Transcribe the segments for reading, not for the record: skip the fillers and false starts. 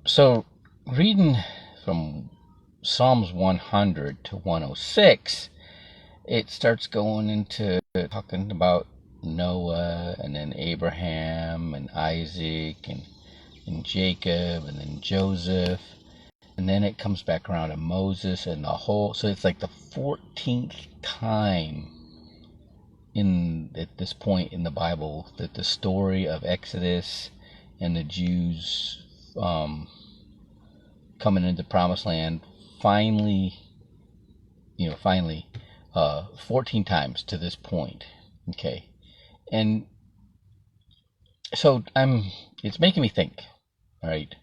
So, reading from Psalms 100 to 106, it starts going into talking about Noah and then Abraham and Isaac and Jacob and then Joseph. And then it comes back around to Moses and the whole. So it's like the 14th time at this point in the Bible that the story of Exodus and the Jews coming into the Promised Land finally 14 times to this point. Okay. And so it's making me think, all right.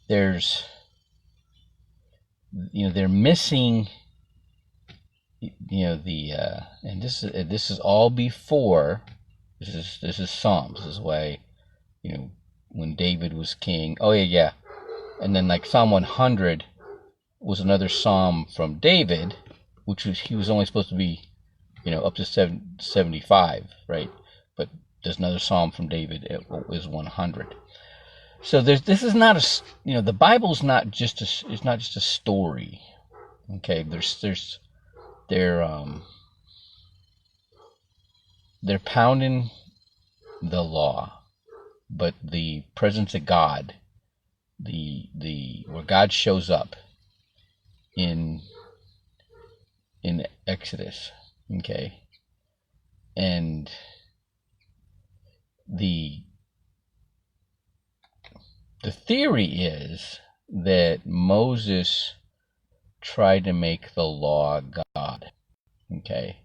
They're missing, and this is all before, this is Psalms. This is why, when David was king. Oh yeah. And then like Psalm 100 was another psalm from David, which he was only supposed to be, up to 75, right? But there's another psalm from David. It is 100. So this is not the Bible's not just it's not just a story. Okay, they're pounding the law, but the presence of God, where God shows up in Exodus, okay, and the theory is that Moses tried to make the law God. Okay,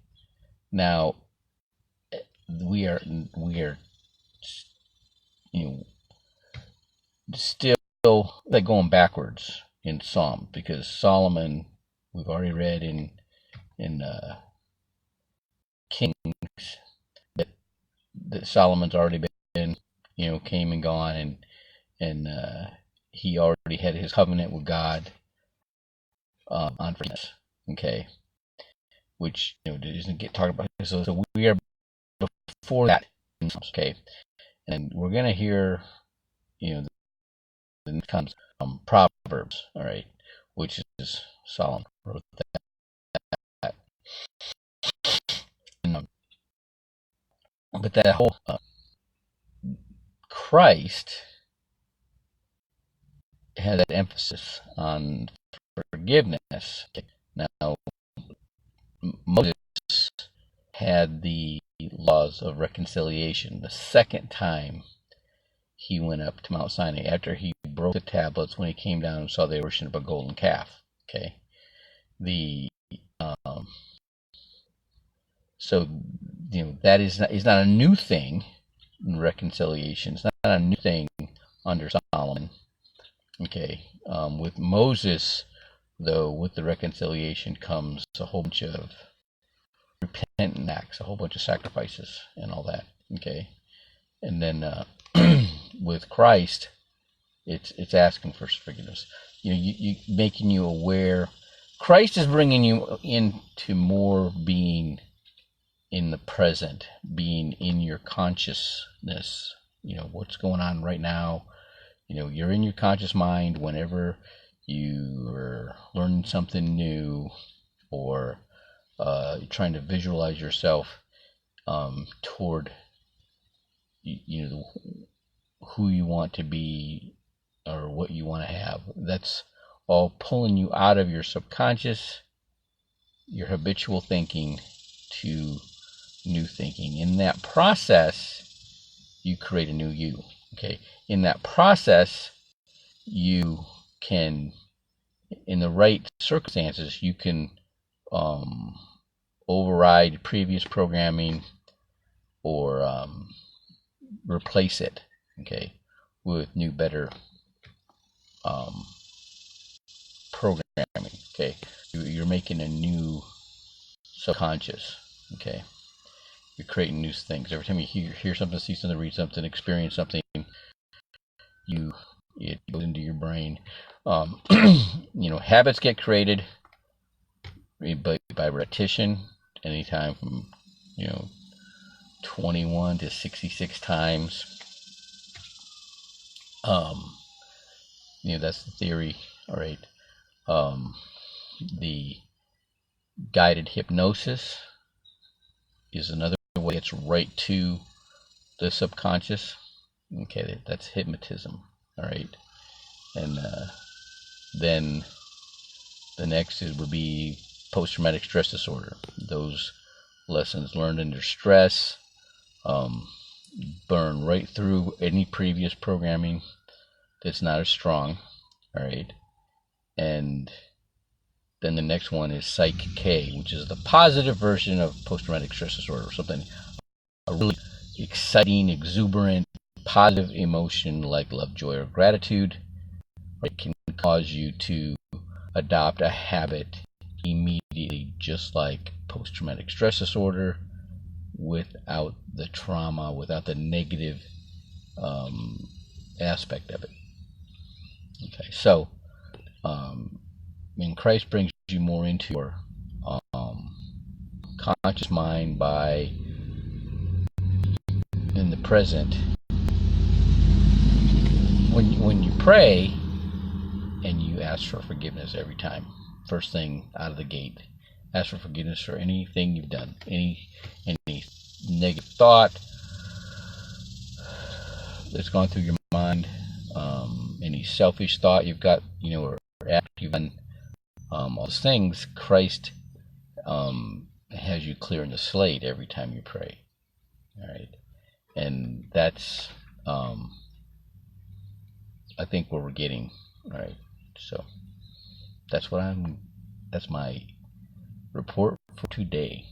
now we are still like going backwards in Psalm, because Solomon, we've already read in Kings that Solomon's already been came and gone, and he already had his covenant with God on forgiveness, okay, which doesn't get talked about. So we are before that, okay, and we're gonna hear the comes Proverbs, all right, which is Solomon wrote that. But that whole Christ had that emphasis on forgiveness. Now, Moses had the laws of reconciliation the second time he went up to Mount Sinai, after he broke the tablets, when he came down and saw they were worshiping a golden calf. Okay, so that is not a new thing in reconciliation. It's not a new thing under Solomon. Okay, with Moses, though, with the reconciliation comes a whole bunch of repentant acts, a whole bunch of sacrifices and all that. Okay, and then with Christ, it's asking for forgiveness. You making you aware. Christ is bringing you into more being in the present, being in your consciousness. What's going on right now. You're in your conscious mind whenever you are learning something new, or trying to visualize yourself toward who you want to be or what you want to have. That's all pulling you out of your subconscious, your habitual thinking, to new thinking. In that process, you create a new you. Okay. In that process, you can, in the right circumstances, you can override previous programming, or replace it, okay, with new, better programming. Okay, you're making a new subconscious. Okay, you're creating new things. Every time you hear something, see something, read something, experience something, it goes into your brain. Habits get created by repetition, anytime from 21 to 66 times. Um, that's the theory. All right. Um, the guided hypnosis is another way. It's right to the subconscious. Okay, that's hypnotism. All right. And then the next would be post-traumatic stress disorder. Those lessons learned under stress um, burn right through any previous programming that's not as strong. All right. And then the next one is Psych K, which is the positive version of post-traumatic stress disorder, something a really exciting, exuberant, positive emotion like love, joy, or gratitude. It can cause you to adopt a habit immediately, just like post-traumatic stress disorder, without the trauma, without the negative aspect of it. Okay, so when Christ brings you more into your conscious mind by in the present, when you pray and you ask for forgiveness every time, first thing out of the gate, ask for forgiveness for anything you've done, any negative thought that's gone through your mind, any selfish thought you've got, or act you've done, all those things. Christ has you clearing the slate every time you pray. All right, and that's I think where we're getting. All right, so that's my report for today.